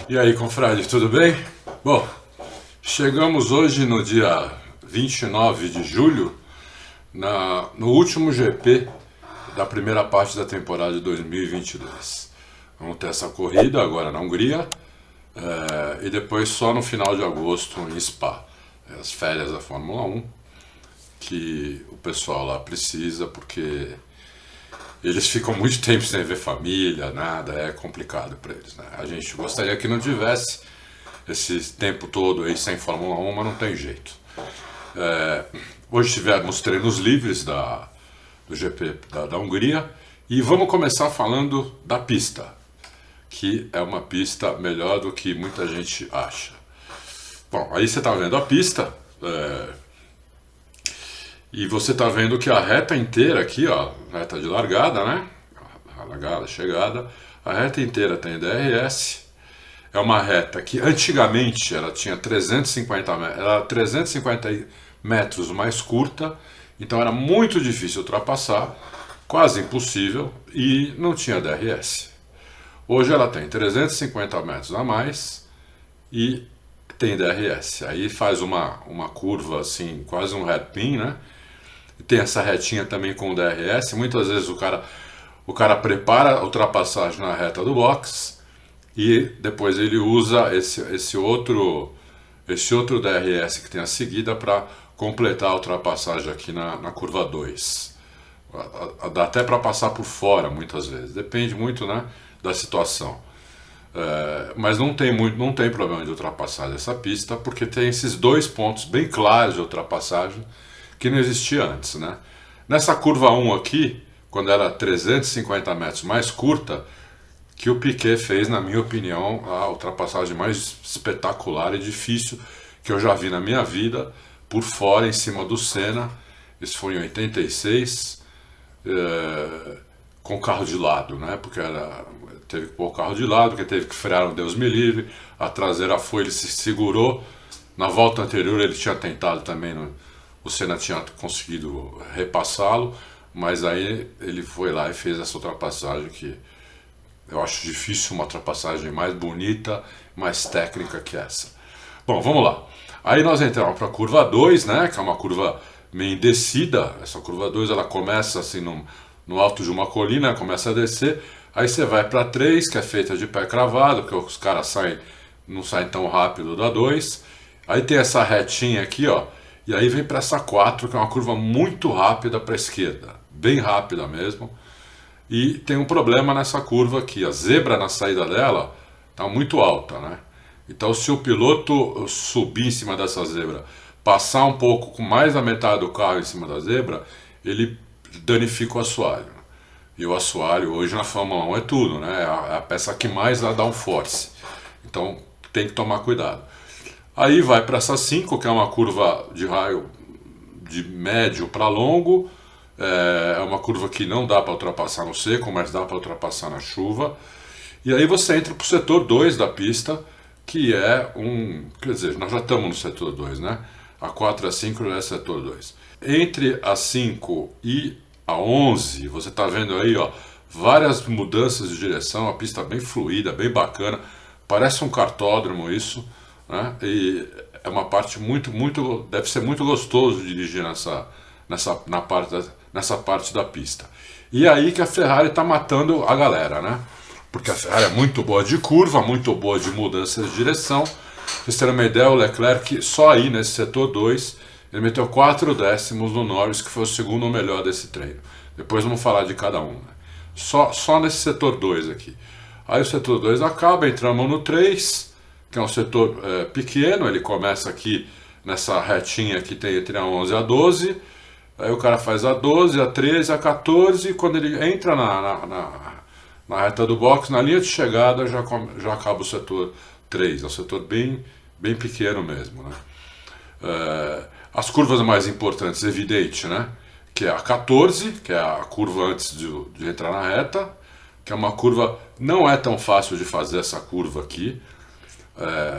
E aí, confrade, tudo bem? Bom, chegamos hoje no dia 29 de julho, no último GP da primeira parte da temporada de 2022. Vamos ter essa corrida agora na Hungria e depois só no final de agosto em Spa. As férias da Fórmula 1, que o pessoal lá precisa porque eles ficam muito tempo sem ver família, nada, é complicado para eles, né? A gente gostaria que não tivesse esse tempo todo aí sem Fórmula 1, mas não tem jeito. Hoje tivemos treinos livres do GP da Hungria e vamos começar falando da pista, que é uma pista melhor do que muita gente acha. Bom, aí você está vendo a pista e você está vendo que a reta inteira aqui, ó, reta de largada, né? A largada, chegada, a reta inteira tem DRS. É uma reta que antigamente ela tinha 350 metros, era 350 metros mais curta, então era muito difícil ultrapassar, quase impossível, e não tinha DRS. Hoje ela tem 350 metros a mais e tem DRS. Aí faz uma curva assim, quase um hairpin, né? E tem essa retinha também com o DRS. Muitas vezes o cara prepara a ultrapassagem na reta do box e depois ele usa esse outro DRS que tem a seguida para completar a ultrapassagem aqui na curva 2. Dá até para passar por fora muitas vezes, depende muito, né, da situação. Mas não tem problema de ultrapassagem essa pista, porque tem esses dois pontos bem claros de ultrapassagem que não existia antes, né? Nessa curva 1 aqui, quando era 350 metros mais curta, que o Piquet fez, na minha opinião, a ultrapassagem mais espetacular e difícil que eu já vi na minha vida, por fora, em cima do Senna. Isso foi em 86, com o carro de lado, né? Porque teve que pôr o carro de lado, porque teve que frear no Deus me livre, a traseira foi, ele se segurou. Na volta anterior ele tinha tentado também, o Senna tinha conseguido repassá-lo, mas aí ele foi lá e fez essa ultrapassagem que eu acho difícil uma ultrapassagem mais bonita, mais técnica que essa. Bom, vamos lá. Aí nós entramos para a curva 2, né, que é uma curva meio descida. Essa curva 2 ela começa assim no alto de uma colina, começa a descer. Aí você vai para 3, que é feita de pé cravado, porque os caras não saem tão rápido da 2. Aí tem essa retinha aqui, ó. E aí vem para essa 4, que é uma curva muito rápida para a esquerda, bem rápida mesmo. E tem um problema nessa curva aqui, a zebra na saída dela está muito alta, né? Então se o piloto subir em cima dessa zebra, passar um pouco com mais da metade do carro em cima da zebra, ele danifica o assoalho. E o assoalho hoje na Fórmula 1 é tudo, né? É a peça que mais dá um force. Então tem que tomar cuidado. Aí vai para essa 5, que é uma curva de raio de médio para longo. É uma curva que não dá para ultrapassar no seco, mas dá para ultrapassar na chuva. E aí você entra para o setor 2 da pista, que é quer dizer, nós já estamos no setor 2, né? A 4 e a 5 já é setor 2. Entre a 5 e a 11, você está vendo aí, ó, várias mudanças de direção, a pista bem fluida, bem bacana. Parece um kartódromo isso, né? E é uma parte deve ser muito gostoso dirigir nessa parte da pista. E aí que a Ferrari está matando a galera, né? Porque a Ferrari é muito boa de curva, muito boa de mudança de direção. Pra vocês terem uma ideia, o Leclerc, só aí nesse setor 2, ele meteu 4 décimos no Norris, que foi o segundo melhor desse treino. Depois vamos falar de cada um, né? Só nesse setor 2 aqui. Aí o setor 2 acaba, entramos no 3, que é um setor pequeno, ele começa aqui nessa retinha que tem entre a 11 e a 12. Aí o cara faz a 12, a 13, a 14, e quando ele entra na reta do box, na linha de chegada, já acaba o setor 3. É um setor bem pequeno mesmo, né? As curvas mais importantes, evidente, né? Que é a 14, que é a curva antes de entrar na reta, que é uma curva, não é tão fácil de fazer essa curva aqui.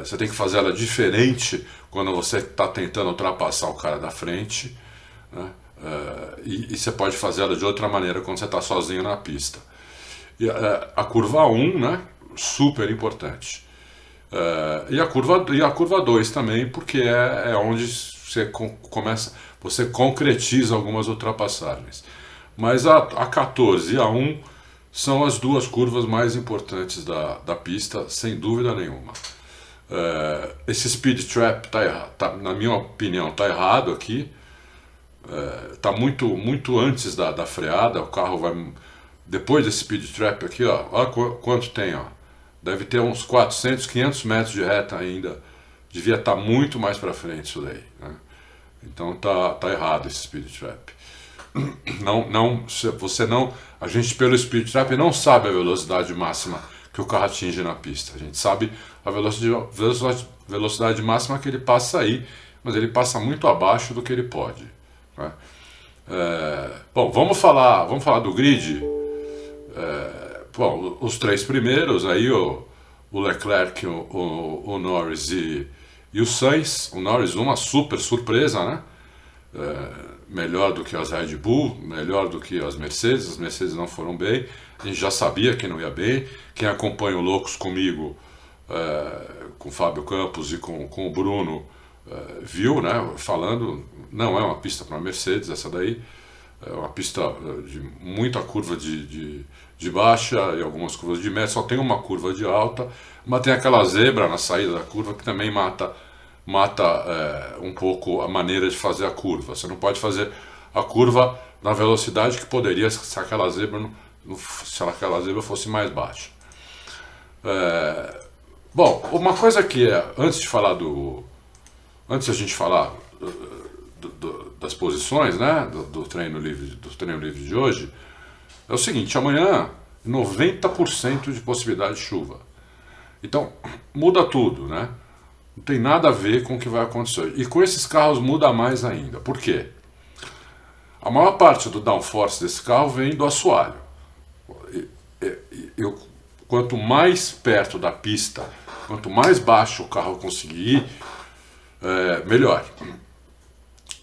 Você tem que fazer ela diferente quando você está tentando ultrapassar o cara da frente, né? E você pode fazer ela de outra maneira quando você está sozinho na pista. E a curva 1, né, super importante. E a curva 2 também, porque é onde você concretiza algumas ultrapassagens. Mas a 14 e a 1 são as duas curvas mais importantes da pista, sem dúvida nenhuma. Esse speed trap, na minha opinião, está errado aqui. Está muito antes da freada. O carro vai. Depois desse speed trap aqui, ó, olha quanto tem, ó. Deve ter uns 400, 500 metros de reta ainda. Devia estar muito mais para frente isso daí, né? Então tá errado esse speed trap. A gente pelo speed trap não sabe a velocidade máxima que o carro atinge na pista. A gente sabe a velocidade máxima que ele passa aí, mas ele passa muito abaixo do que ele pode, né? Bom, vamos falar do grid. Bom, os três primeiros aí, o Leclerc, o Norris e o Sainz. O Norris, uma super surpresa, né? Melhor do que as Red Bull, melhor do que as Mercedes não foram bem, a gente já sabia que não ia bem. Quem acompanha o Loucos comigo, com o Fábio Campos e com o Bruno, viu, né, falando, não é uma pista para Mercedes essa daí, é uma pista de muita curva de baixa e algumas curvas de média, só tem uma curva de alta, mas tem aquela zebra na saída da curva que também mata um pouco a maneira de fazer a curva. Você não pode fazer a curva na velocidade que poderia se aquela zebra fosse mais baixa. Bom, uma coisa que antes a gente falar das posições, né, do treino livre de hoje, é o seguinte: amanhã 90% de possibilidade de chuva. Então muda tudo, né? Não tem nada a ver com o que vai acontecer. E com esses carros muda mais ainda. Por quê? A maior parte do downforce desse carro vem do assoalho. Quanto mais perto da pista, quanto mais baixo o carro conseguir ir, melhor.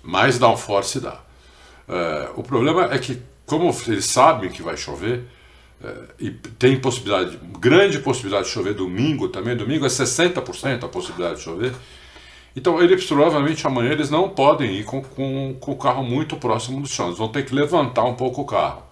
Mais downforce dá. O problema é que, como eles sabem que vai chover, e tem grande possibilidade de chover domingo também. Domingo é 60% a possibilidade de chover. Então provavelmente amanhã eles não podem ir com o carro muito próximo do chão. Eles vão ter que levantar um pouco o carro.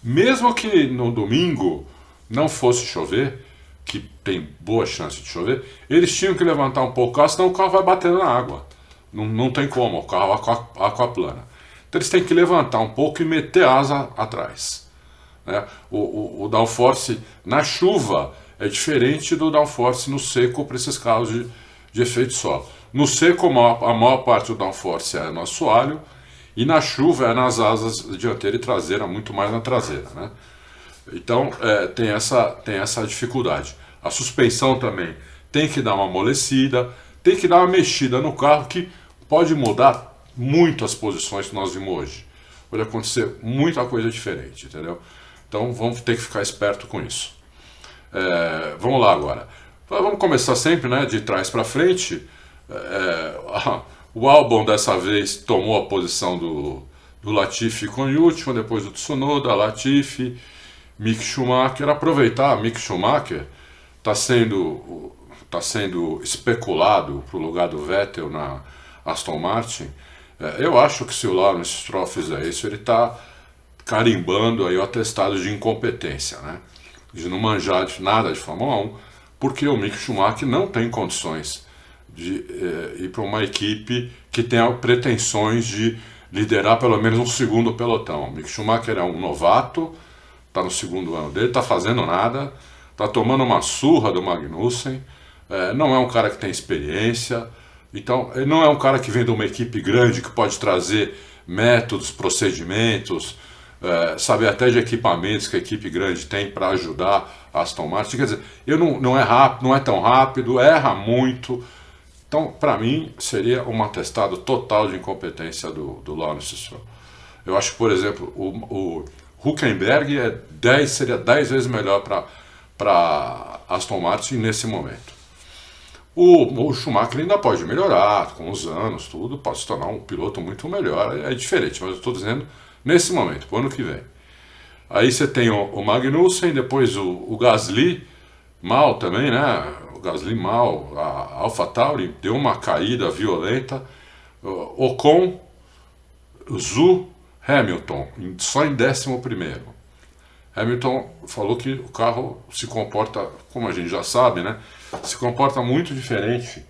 Mesmo que no domingo não fosse chover, que tem boa chance de chover, eles tinham que levantar um pouco o carro, senão o carro vai batendo na água. Não tem como, o carro aquaplana. Então eles têm que levantar um pouco e meter asa atrás, né? O downforce na chuva é diferente do downforce no seco para esses carros de efeito solo. No seco, a maior parte do downforce é no assoalho, e na chuva é nas asas dianteira e traseira, muito mais na traseira, né? Então tem essa dificuldade. A suspensão também tem que dar uma amolecida, tem que dar uma mexida no carro, que pode mudar muito as posições que nós vimos hoje. Pode acontecer muita coisa diferente, entendeu? Então vamos ter que ficar esperto com isso. Vamos lá agora. Vamos começar sempre, né, de trás para frente. O Albon dessa vez tomou a posição do Latifi, ficou em último, depois do Tsunoda, Latifi, Mick Schumacher. Aproveitar, Mick Schumacher está sendo especulado para o lugar do Vettel na Aston Martin. Eu acho que se o Lawrence Stroll fizer isso, ele está carimbando aí o atestado de incompetência, né? De não manjar de nada de Fórmula 1, porque o Mick Schumacher não tem condições de ir para uma equipe que tenha pretensões de liderar pelo menos um segundo pelotão. O Mick Schumacher é um novato, está no segundo ano dele, está fazendo nada, está tomando uma surra do Magnussen, não é um cara que tem experiência. Então, ele não é um cara que vem de uma equipe grande que pode trazer métodos, procedimentos, saber até de equipamentos que a equipe grande tem para ajudar a Aston Martin. Quer dizer, não é rápido, não é tão rápido, erra muito. Então, para mim, seria um atestado total de incompetência do Lawrence Stroll. Eu acho que, por exemplo, o Hülkenberg seria 10 vezes melhor para Aston Martin nesse momento. O Schumacher ainda pode melhorar com os anos, tudo, pode se tornar um piloto muito melhor, é diferente, mas eu estou dizendo nesse momento, para o ano que vem. Aí você tem o Magnussen, depois o Gasly, mal também, né? O Gasly mal, a AlphaTauri deu uma caída violenta. Ocon, Zhu, Hamilton, só em 11º. Hamilton falou que o carro se comporta, como a gente já sabe, né? Se comporta muito diferente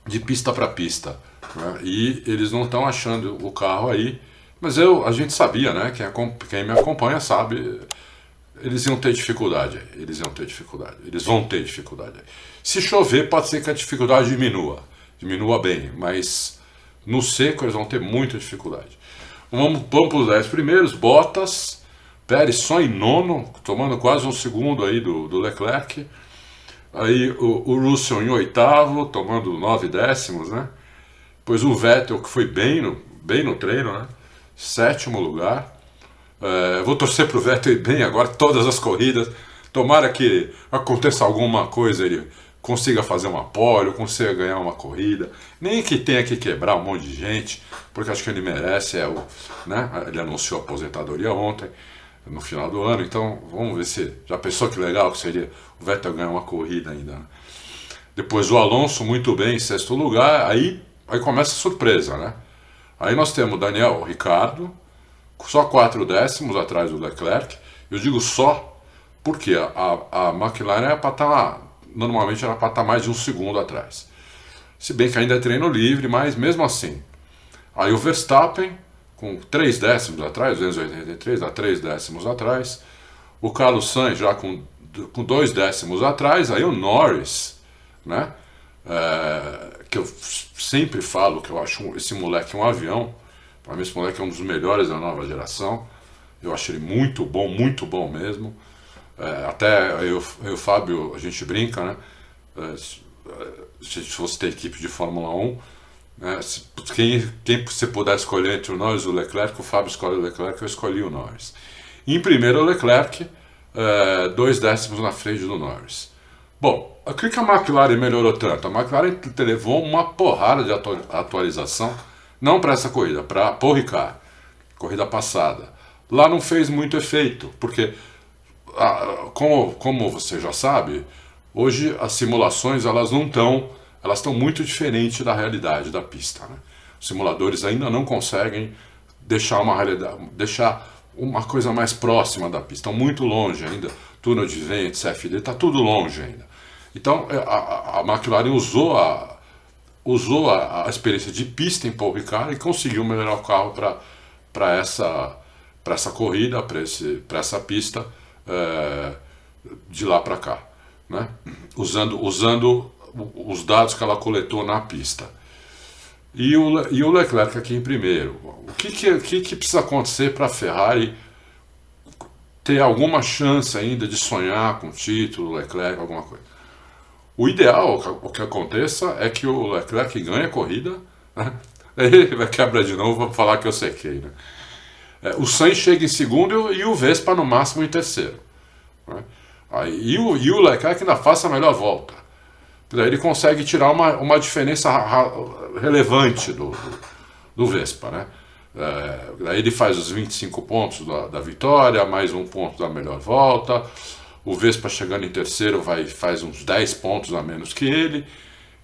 de pista para pista, né? E eles não estão achando o carro aí, mas a gente sabia, né? Quem me acompanha sabe, eles iam ter dificuldade, eles vão ter dificuldade. Se chover, pode ser que a dificuldade diminua bem, mas no seco eles vão ter muita dificuldade. Vamos para os 10 primeiros. Bottas, Pérez só em 9º, tomando quase um segundo aí do Leclerc. Aí o Russell em 8º, tomando 9 décimos, né? Depois o Vettel, que foi bem no treino, né? 7º lugar. Vou torcer pro Vettel ir bem agora, todas as corridas. Tomara que aconteça alguma coisa, ele consiga fazer uma pole, consiga ganhar uma corrida. Nem que tenha que quebrar um monte de gente, porque acho que ele merece. Né? Ele anunciou a aposentadoria ontem, no final do ano, então vamos ver se... Já pensou que legal que seria o Vettel ganhar uma corrida ainda, né? Depois o Alonso muito bem em 6º lugar, aí começa a surpresa, né? Aí nós temos Daniel Ricciardo, só 4 décimos atrás do Leclerc. Eu digo só porque a McLaren era para estar, normalmente era para estar mais de um segundo atrás. Se bem que ainda é treino livre, mas mesmo assim. Aí o Verstappen, com 3 décimos atrás, 283, dá 3 décimos atrás. O Carlos Sainz já com 2 décimos atrás. Aí o Norris, né? Que eu sempre falo que eu acho esse moleque um avião. Para mim esse moleque é um dos melhores da nova geração. Eu acho ele muito bom mesmo. Até eu e o Fábio, a gente brinca, né? Se a gente fosse ter equipe de Fórmula 1, quem você puder escolher entre o Norris e o Leclerc, o Fábio escolhe o Leclerc, eu escolhi o Norris. Em primeiro o Leclerc, 2 décimos na frente do Norris. Bom, o que a McLaren melhorou tanto? A McLaren levou uma porrada de atualização, não para essa corrida, para Paul Ricard, corrida passada. Lá não fez muito efeito, porque, como você já sabe, hoje as simulações elas estão muito diferentes da realidade da pista, né? Os simuladores ainda não conseguem deixar uma coisa mais próxima da pista, estão muito longe ainda. Túnel de vento, CFD, está tudo longe ainda. Então a McLaren usou a experiência de pista em Paul Ricard e conseguiu melhorar o carro para essa corrida, para essa pista de lá para cá, né? Usando os dados que ela coletou na pista. E o Leclerc aqui em primeiro. O que precisa acontecer para a Ferrari ter alguma chance ainda de sonhar com título, Leclerc, alguma coisa? O ideal, o que aconteça, é que o Leclerc ganhe a corrida, né? Aí vai quebrar de novo, vou falar que eu sequei, né? O Sainz chega em segundo e o Vespa no máximo em terceiro, né? E o Leclerc ainda faça a melhor volta. Daí ele consegue tirar uma diferença relevante do Vespa, né? Daí ele faz os 25 pontos da vitória, mais 1 ponto da melhor volta. O Vespa chegando em terceiro faz uns 10 pontos a menos que ele.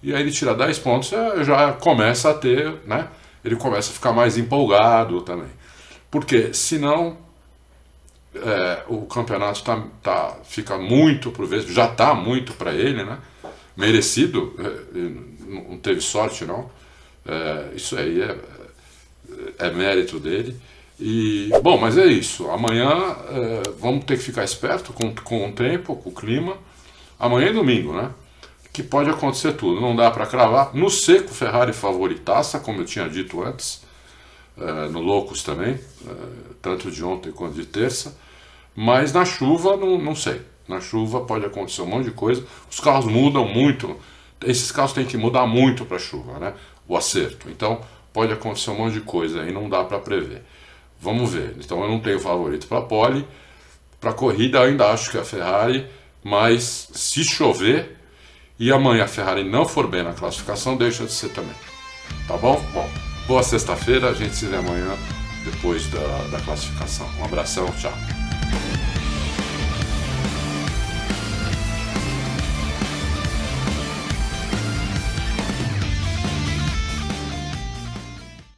E aí ele tira 10 pontos, já começa a ter, né? Ele começa a ficar mais empolgado também. Porque senão o campeonato fica muito pro Vespa, já está muito para ele, né? Merecido, não teve sorte não, isso aí é mérito dele. E bom, mas é isso. Amanhã vamos ter que ficar esperto com o tempo, com o clima. Amanhã é domingo, né? Que pode acontecer tudo, não dá para cravar. No seco, Ferrari favoritaça, como eu tinha dito antes, no Loucos também, tanto de ontem quanto de terça. Mas na chuva, não sei. Na chuva pode acontecer um monte de coisa. Os carros mudam muito. Esses carros têm que mudar muito para a chuva, né? O acerto. Então pode acontecer um monte de coisa aí, não dá para prever. Vamos ver. Então eu não tenho favorito para pole. Para corrida eu ainda acho que é a Ferrari. Mas se chover e amanhã a Ferrari não for bem na classificação, deixa de ser também. Tá bom? Bom, boa sexta-feira. A gente se vê amanhã depois da classificação. Um abração, tchau.